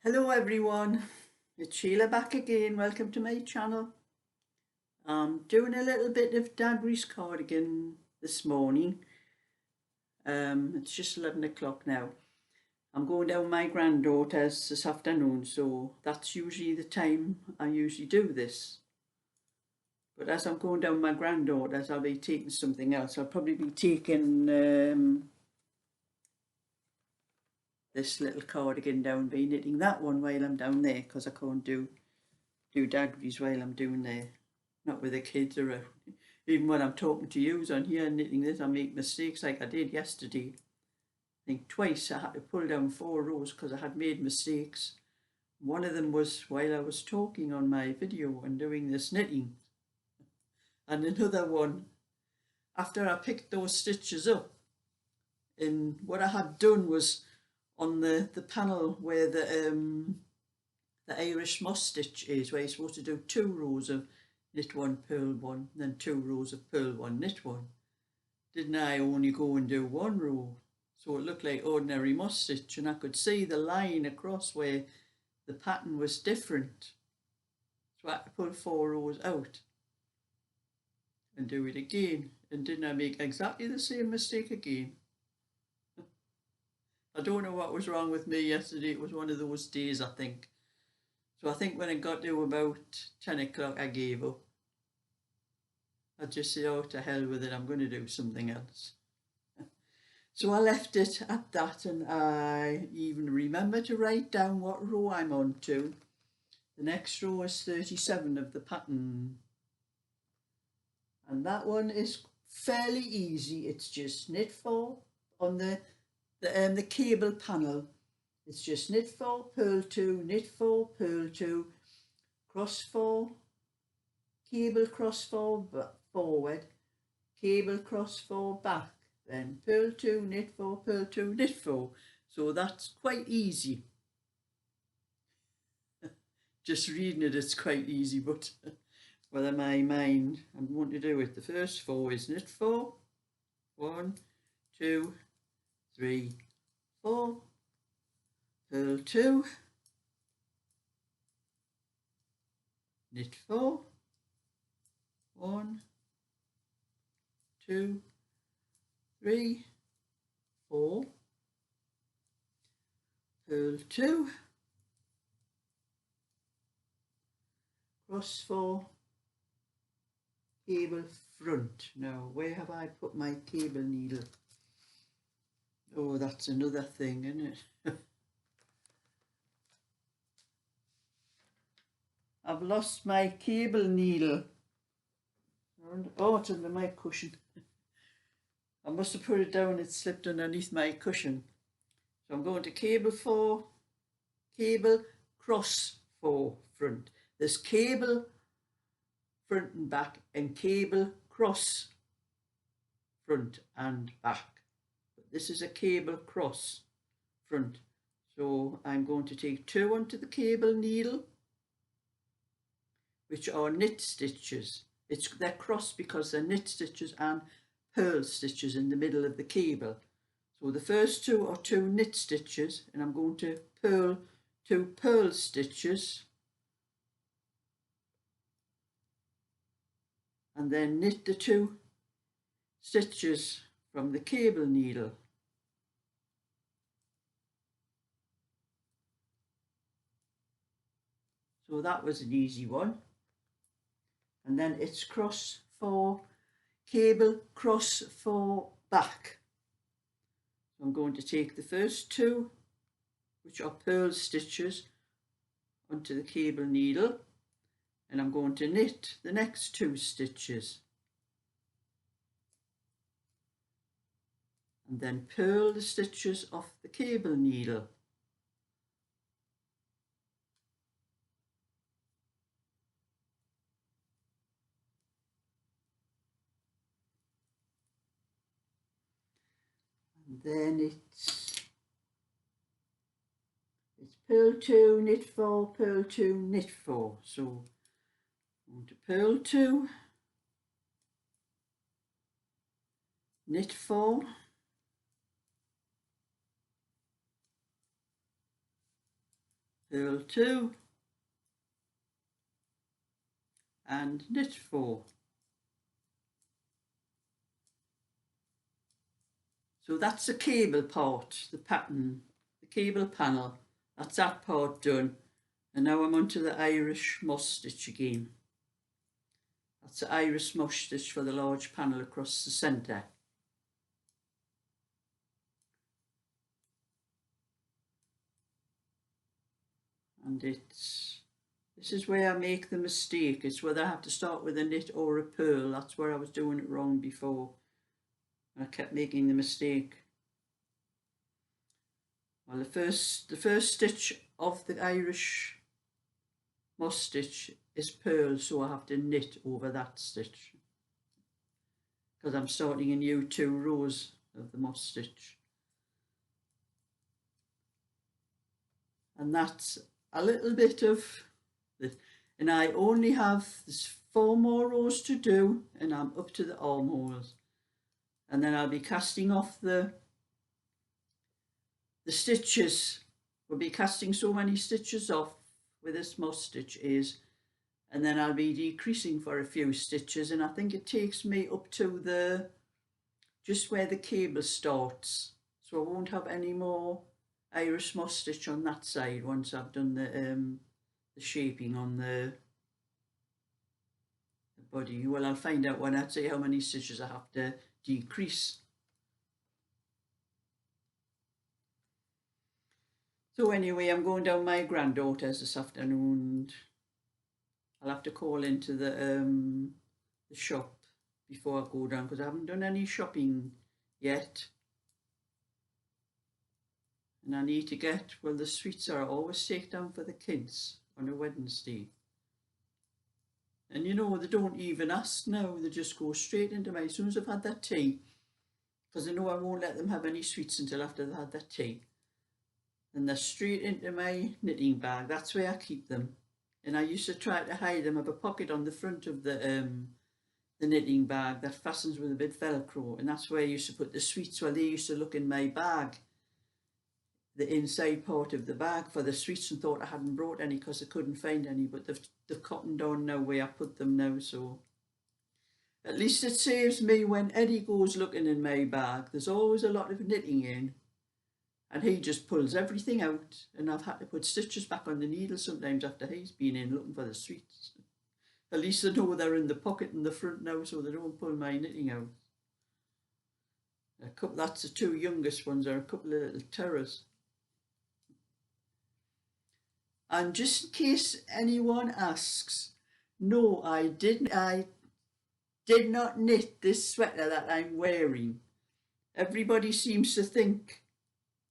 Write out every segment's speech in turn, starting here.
Hello everyone, it's Sheila back again. Welcome to my channel. I'm doing a little bit of Daggery's cardigan this morning. It's just 11 o'clock now. I'm going down with my granddaughter's this afternoon, so that's usually the time I usually do this. But as I'm going down with my granddaughter's, I'll be taking something else. I'll probably be taking this little cardigan down, be knitting that one while I'm down there, because I can't do Daggery's while I'm doing there. Not with the kids around. Even when I'm talking to you on here knitting this, I make mistakes like I did yesterday. I think twice I had to pull down 4 rows because I had made mistakes. One of them was while I was talking on my video and doing this knitting. And another one after I picked those stitches up. And what I had done was on the panel where the Irish moss stitch is, where you're supposed to do 2 rows of knit one, purl one, then 2 rows of purl one, knit one. Didn't I only go and do 1 row? So it looked like ordinary moss stitch, and I could see the line across where the pattern was different. So I had to pull 4 rows out and do it again. And didn't I make exactly the same mistake again? I don't know what was wrong with me yesterday. It was one of those days, I think. So I think when it got to about 10 o'clock, I gave up. I just said, oh, to hell with it, I'm going to do something else. So I left it at that, and I even remember to write down what row I'm on to. The next row is 37 of the pattern. And that one is fairly easy. It's just knit 4 on the cable panel. It's just knit 4, purl 2, knit 4, purl 2, cross 4, cable cross 4 forward, cable cross 4 back, then purl 2, knit 4, purl 2, knit 4. So that's quite easy. Just reading it, it's quite easy, but whether my mind I'm going to do it. The first 4 is knit 4, 1, 2, 3, 4, purl 2, knit 4, 1, 2, 3, 4, purl 2, cross 4, cable front. Now, where have I put my cable needle? Oh, that's another thing, isn't it? I've lost my cable needle. Oh, it's under my cushion. I must have put it down, it slipped underneath my cushion. So I'm going to cable 4, cable cross 4 front. There's cable front and back and cable cross front and back. But this is a cable cross front. So I'm going to take 2 onto the cable needle, which are knit stitches. They're crossed because they're knit stitches and purl stitches in the middle of the cable. So the first 2 are 2 knit stitches, and I'm going to purl 2 purl stitches and then knit the 2 stitches from the cable needle. So that was an easy one. And then it's cross 4, cable cross 4 back. So I'm going to take the first 2, which are purl stitches, onto the cable needle, and I'm going to knit the next 2 stitches and then purl the stitches off the cable needle. And then it's purl 2, knit 4, purl 2, knit 4. So I'm going to purl 2, knit 4, purl 2 and knit 4. So that's the cable part, the pattern, the cable panel. That's that part done. And now I'm onto the Irish moss stitch again. That's the Irish moss stitch for the large panel across the centre. And this is where I make the mistake. It's whether I have to start with a knit or a purl. That's where I was doing it wrong before. I kept making the mistake. Well, the first stitch of the Irish moss stitch is purl, so I have to knit over that stitch because I'm starting a new 2 rows of the moss stitch. And that's a little bit of this, and I only have 4 more rows to do, and I'm up to the armholes. And then I'll be casting off the stitches. We'll be casting so many stitches off with this moss stitch is, and then I'll be decreasing for a few stitches, and I think it takes me up to the just where the cable starts, so I won't have any more Irish moss stitch on that side once I've done the shaping on the body. Well, I'll find out when I say how many stitches I have to decrease. So anyway, I'm going down my granddaughter's this afternoon. I'll have to call into the shop before I go down because I haven't done any shopping yet. And I need to get, well, the sweets are always taken down for the kids on a Wednesday. And you know, they don't even ask now, they just go straight into my, as soon as I've had that tea, because I know I won't let them have any sweets until after they've had that tea. And they're straight into my knitting bag, that's where I keep them. And I used to try to hide them. I have a pocket on the front of the knitting bag that fastens with a bit Velcro, and that's where I used to put the sweets. Well, they used to look in my bag, the inside part of the bag for the sweets, and thought I hadn't brought any because I couldn't find any, but they've cottoned on now where I put them now, so at least it saves me when Eddie goes looking in my bag. There's always a lot of knitting in, and he just pulls everything out, and I've had to put stitches back on the needle sometimes after he's been in looking for the sweets. At least I know they're in the pocket in the front now, so they don't pull my knitting out. That's the 2 youngest ones, are a couple of little terrors. And just in case anyone asks, no, I did not knit this sweater that I'm wearing. Everybody seems to think,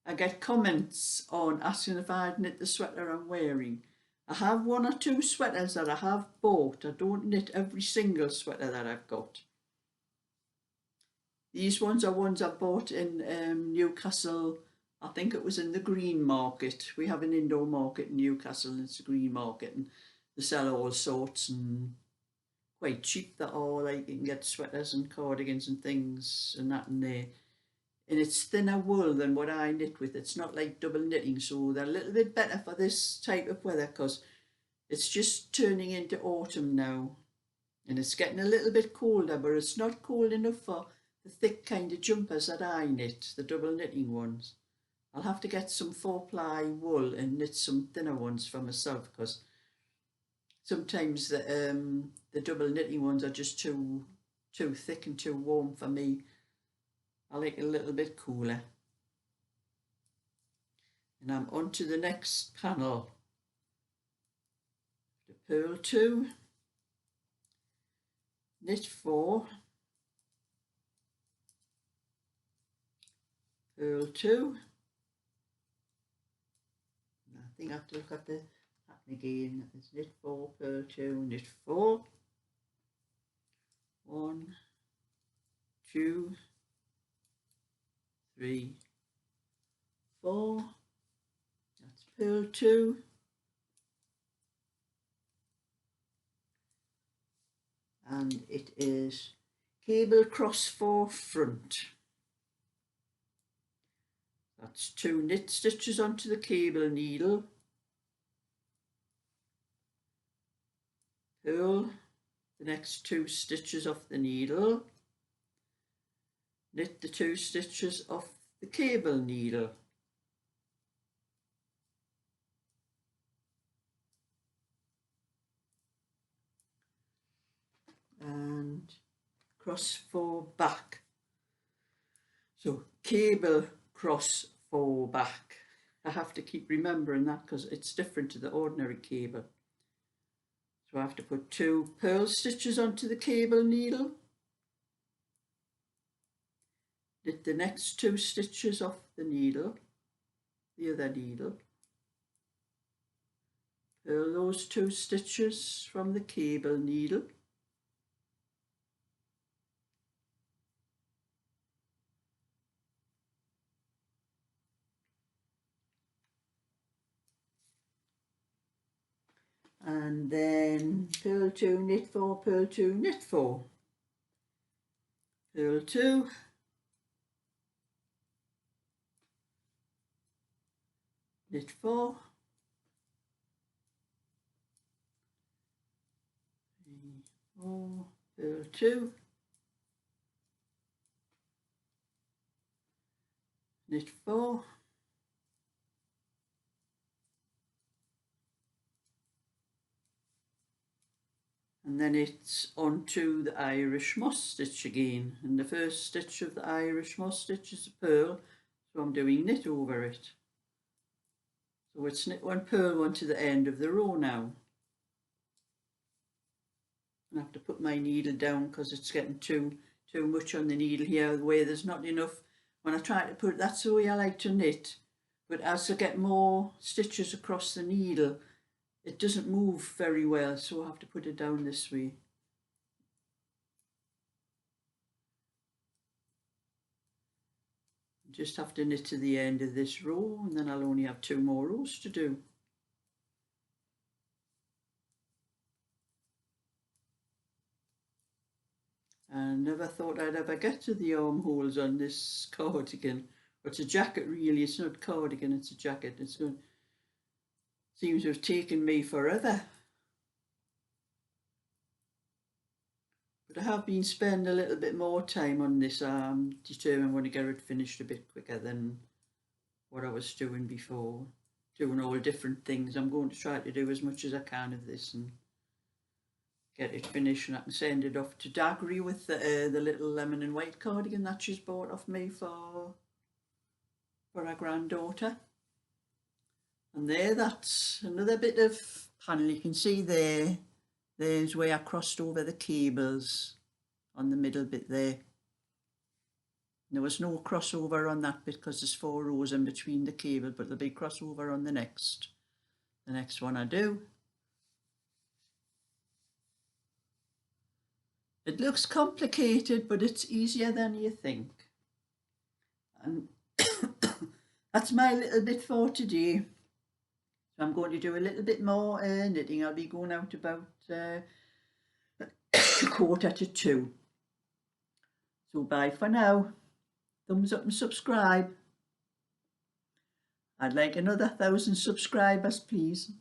I get comments on asking if I'd knit the sweater I'm wearing. I have 1 or 2 sweaters that I have bought. I don't knit every single sweater that I've got. These ones are ones I bought in Newcastle. I think it was in the Green Market. We have an indoor market in Newcastle, and it's a green market, and they sell all sorts, and quite cheap that all. Like, you can get sweaters and cardigans and things and that in there. And it's thinner wool than what I knit with. It's not like double knitting, so they're a little bit better for this type of weather because it's just turning into autumn now, and it's getting a little bit colder, but it's not cold enough for the thick kind of jumpers that I knit, the double knitting ones. I'll have to get some 4-ply wool and knit some thinner ones for myself because sometimes the double knitting ones are just too thick and too warm for me. I like it a little bit cooler. And I'm on to the next panel. The purl 2, knit 4, purl 2. I think I have to look at the pattern again. It's knit 4, purl 2, knit 4. 1, 2, 3, 4. That's purl 2. And it is cable cross 4 front. That's 2 knit stitches onto the cable needle, pull the next 2 stitches off the needle, knit the 2 stitches off the cable needle, and cross 4 back. So cable, cross 4 back. I have to keep remembering that because it's different to the ordinary cable. So I have to put 2 purl stitches onto the cable needle, knit the next 2 stitches off the needle, the other needle, purl those 2 stitches from the cable needle, and then purl 2, knit 4, purl 2, knit 4, purl 2, knit 4, 3, 4, purl 2, knit 4, and then it's onto the Irish moss stitch again, and the first stitch of the Irish moss stitch is a purl, so I'm doing knit over it. So it's knit 1, purl 1 to the end of the row now. I have to put my needle down because it's getting too much on the needle here, the way there's not enough. When I try to put, that's the way I like to knit, but as I get more stitches across the needle, it doesn't move very well, so I have to put it down this way. Just have to knit to the end of this row, and then I'll only have 2 more rows to do. I never thought I'd ever get to the armholes on this cardigan. It's a jacket really, it's not cardigan, it's a jacket. It's good. Seems to have taken me forever. But I have been spending a little bit more time on this. I'm determined I'm going to get it finished a bit quicker than what I was doing before. Doing all different things. I'm going to try to do as much as I can of this and get it finished, and I can send it off to Daggery with the little lemon and white cardigan that she's bought off me for our granddaughter. And there, that's another bit of panel. You can see there's where I crossed over the cables on the middle bit there. There was no crossover on that bit because there's 4 rows in between the cable, but there'll be crossover on the next one I do. It looks complicated, but it's easier than you think. And that's my little bit for today. So I'm going to do a little bit more knitting. I'll be going out about 1:45. So bye for now. Thumbs up and subscribe. I'd like another 1,000 subscribers, please.